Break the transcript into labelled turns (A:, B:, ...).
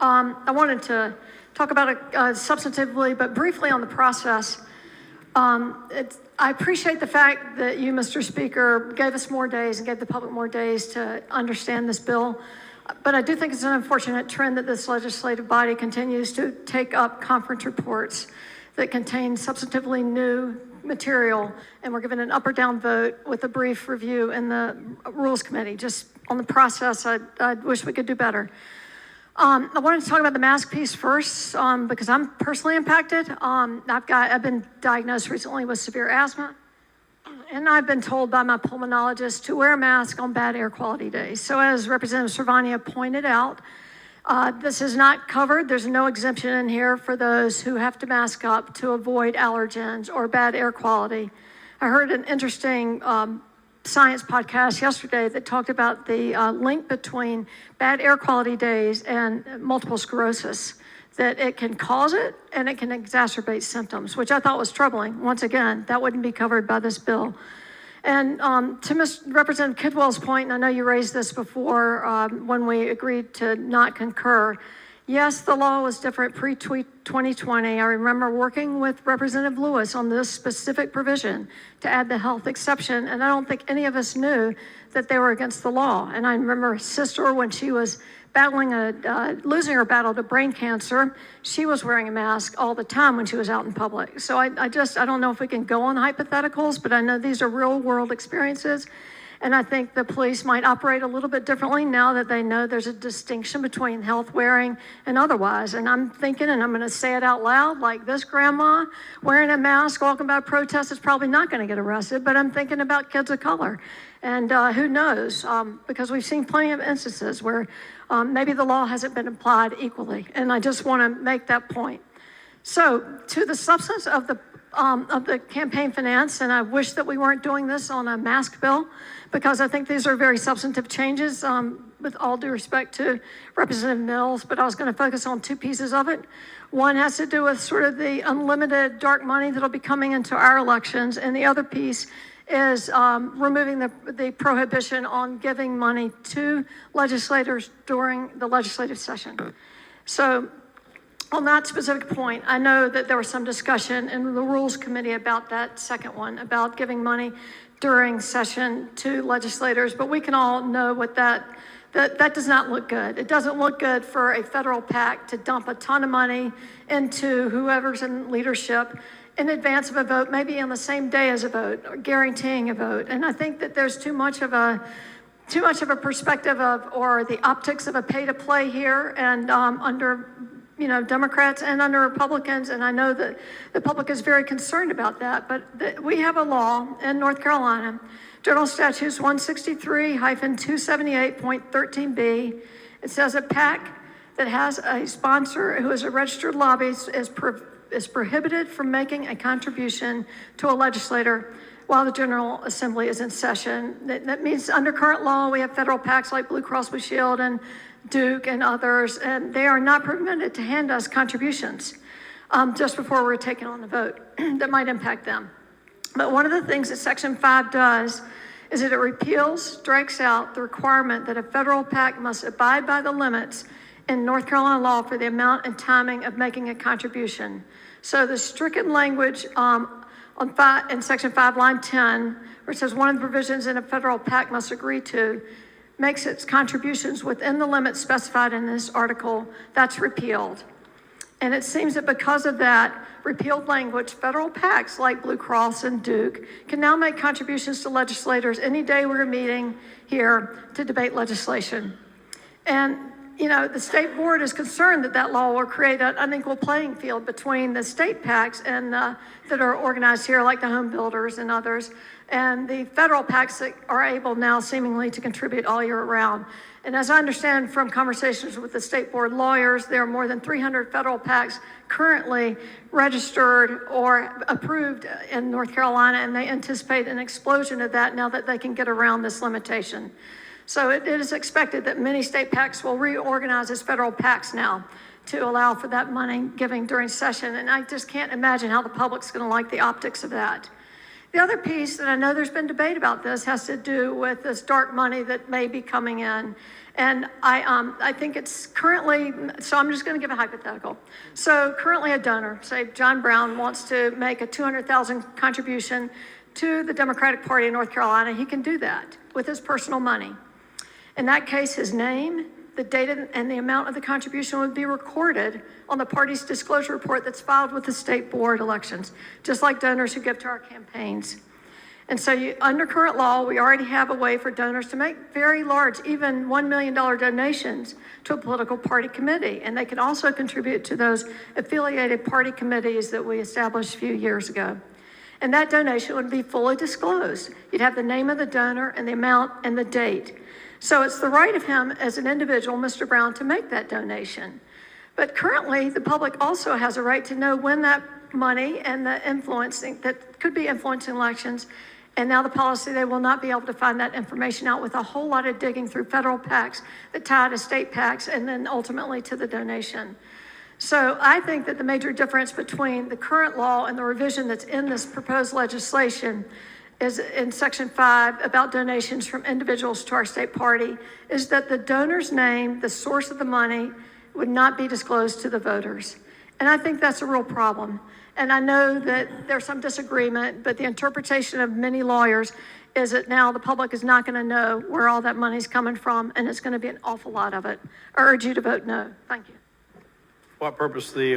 A: I wanted to talk about it substantively, but briefly on the process. I appreciate the fact that you, Mr. Speaker, gave us more days and gave the public more days to understand this bill. But I do think it's an unfortunate trend that this legislative body continues to take up conference reports that contain substantively new material, and we're given an up or down vote with a brief review in the Rules Committee. Just on the process, I wish we could do better. I wanted to talk about the mask piece first because I'm personally impacted. I've been diagnosed recently with severe asthma, and I've been told by my pulmonologist to wear a mask on bad air quality days. So as Representative Cervania pointed out, this is not covered. There's no exemption in here for those who have to mask up to avoid allergens or bad air quality. I heard an interesting science podcast yesterday that talked about the link between bad air quality days and multiple sclerosis, that it can cause it and it can exacerbate symptoms, which I thought was troubling. Once again, that wouldn't be covered by this bill. And to Representative Kidwell's point, and I know you raised this before when we agreed to not concur, yes, the law was different pre-2020. I remember working with Representative Lewis on this specific provision to add the health exception, and I don't think any of us knew that they were against the law. And I remember his sister, when she was battling losing her battle to brain cancer, she was wearing a mask all the time when she was out in public. So I don't know if we can go on hypotheticals, but I know these are real world experiences. And I think the police might operate a little bit differently now that they know there's a distinction between health wearing and otherwise. And I'm thinking, and I'm going to say it out loud, like this grandma wearing a mask, walking by a protest is probably not going to get arrested, but I'm thinking about kids of color. And who knows, because we've seen plenty of instances where maybe the law hasn't been applied equally. And I just want to make that point. So to the substance of the campaign finance, and I wish that we weren't doing this on a mask bill, because I think these are very substantive changes, with all due respect to Representative Mills, but I was going to focus on two pieces of it. One has to do with sort of the unlimited dark money that'll be coming into our elections, and the other piece is removing the prohibition on giving money to legislators during the legislative session. So on that specific point, I know that there was some discussion in the Rules Committee about that second one, about giving money during session to legislators, but we can all know what that does not look good. It doesn't look good for a federal PAC to dump a ton of money into whoever's in leadership in advance of a vote, maybe on the same day as a vote, or guaranteeing a vote. And I think that there's too much of a perspective of, or the optics of a pay to play here, and under Democrats and under Republicans, and I know that the public is very concerned about that, but we have a law in North Carolina, General Statutes 163-278.13b. It says a PAC that has a sponsor who is a registered lobbyist is prohibited from making a contribution to a legislator while the General Assembly is in session. That means under current law, we have federal PACs like Blue Cross Blue Shield and Duke and others, and they are not permitted to hand us contributions just before we're taking on the vote that might impact them. But one of the things that Section 5 does is that it strikes out the requirement that a federal PAC must abide by the limits in North Carolina law for the amount and timing of making a contribution. So the stricken language in Section 5, line 10, where it says one of the provisions in a federal PAC must agree to, makes its contributions within the limits specified in this article, that's repealed. And it seems that because of that repealed language, federal PACs like Blue Cross and Duke can now make contributions to legislators any day we're meeting here to debate legislation. And the state board is concerned that that law will create an unequal playing field between the state PACs and that are organized here, like the home builders and others, and the federal PACs that are able now seemingly to contribute all year round. And as I understand from conversations with the state board lawyers, there are more than 300 federal PACs currently registered or approved in North Carolina, and they anticipate an explosion of that now that they can get around this limitation. So it is expected that many state PACs will reorganize as federal PACs now to allow for that money giving during session. And I just can't imagine how the public's going to like the optics of that. The other piece, and I know there's been debate about this, has to do with this dark money that may be coming in. And I think it's currently, so I'm just going to give a hypothetical. So currently a donor, say John Brown, wants to make a $200,000 contribution to the Democratic Party in North Carolina. He can do that with his personal money. In that case, his name, the date and the amount of the contribution would be recorded on the party's disclosure report that's filed with the state board elections, just like donors who give to our campaigns. And so under current law, we already have a way for donors to make very large, even $1 million donations to a political party committee. And they can also contribute to those affiliated party committees that we established a few years ago. And that donation would be fully disclosed. You'd have the name of the donor and the amount and the date. So it's the right of him as an individual, Mr. Brown, to make that donation. But currently, the public also has a right to know when that money and the influencing that could be influencing elections. And now the policy, they will not be able to find that information out with a whole lot of digging through federal PACs that tie to state PACs and then ultimately to the donation. So I think that the major difference between the current law and the revision that's in this proposed legislation is in Section 5 about donations from individuals to our state party is that the donor's name, the source of the money, would not be disclosed to the voters. And I think that's a real problem. And I know that there's some disagreement, but the interpretation of many lawyers is that now the public is not going to know where all that money's coming from, and it's going to be an awful lot of it. I urge you to vote no. Thank you.
B: What purpose the lady